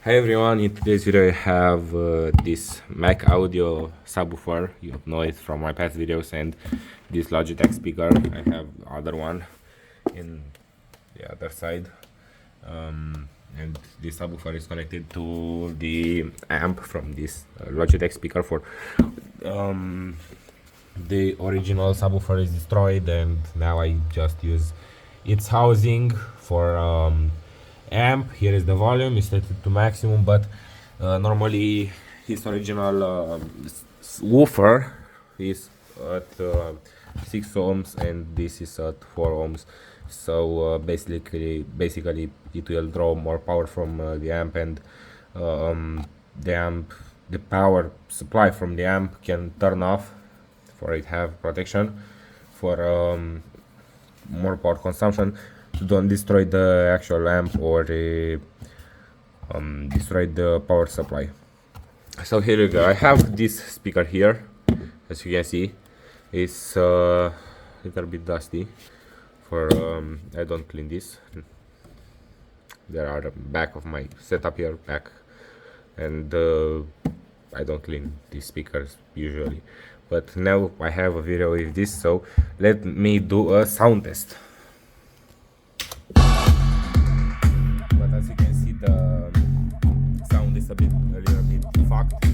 Hi everyone, in today's video I have this Mac Audio subwoofer. You know it from my past videos, and this Logitech speaker. I have other one in the other side, and this subwoofer is connected to the amp from this Logitech speaker. For the original subwoofer is destroyed, and now I just use its housing for amp. Here is the volume, is set to maximum, but normally his original woofer is at 6 ohms and this is at 4 ohms. So basically it will draw more power from the amp, and the power supply from the amp can turn off for it have protection for more power consumption, to don't destroy the actual amp or destroy the power supply. So here you go. I have this speaker here. As you can see, it's a little bit dusty. For I don't clean this. There are the back of my setup here back, and I don't clean these speakers usually. But now I have a video with this, so let me do a sound test. But as you can see, the sound is a little bit fucked.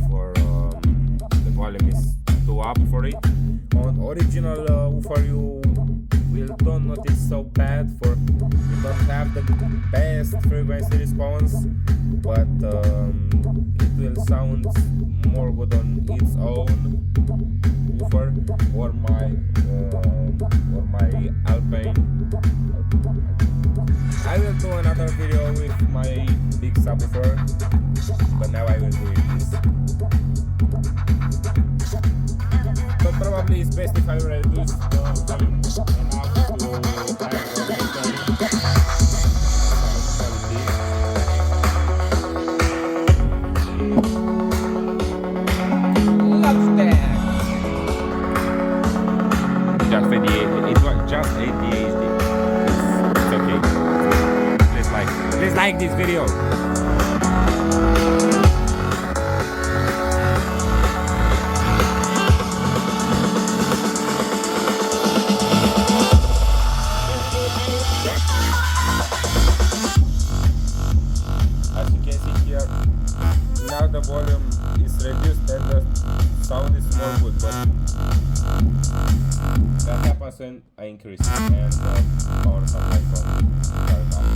For the volume is too up for it. On original woofer you will don't notice so bad, for you don't have the best frequency response, but it will sound more good on its own woofer or my Alpine. I will do another video with my big subwoofer, but now I will do this. But probably it's best if I reduce the volume enough to have it was just 88. It's okay. Please like this video. As you can see here, now the volume is reduced and the sound is more good, but that happens when I increase it and the power supply from turn off.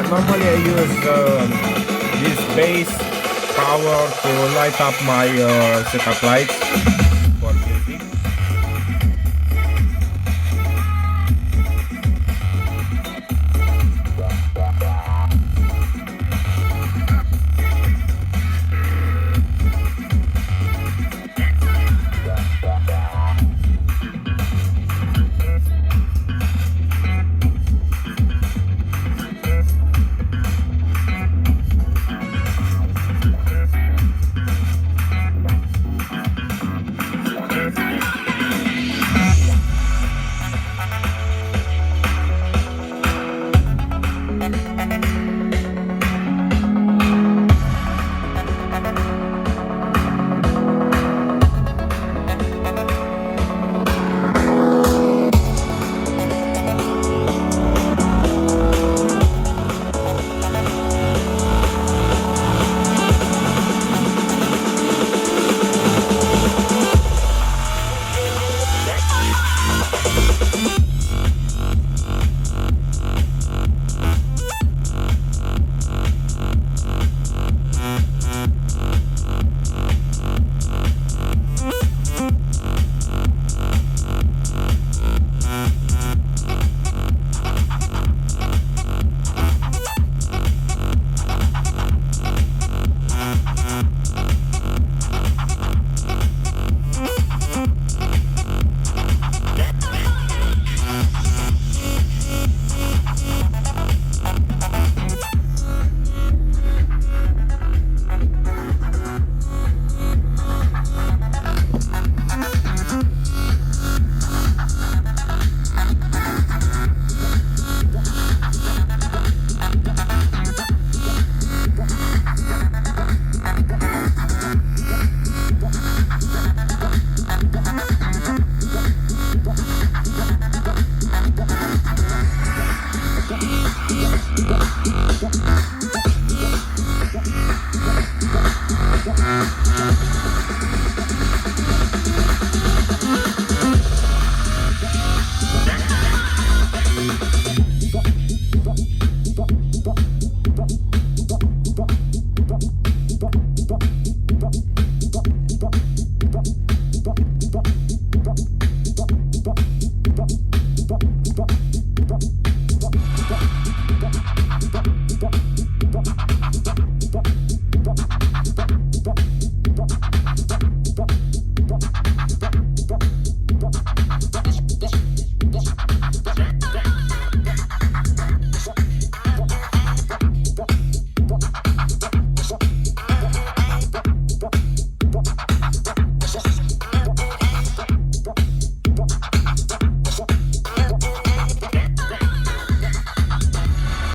Normally I use this base power to light up my setup lights.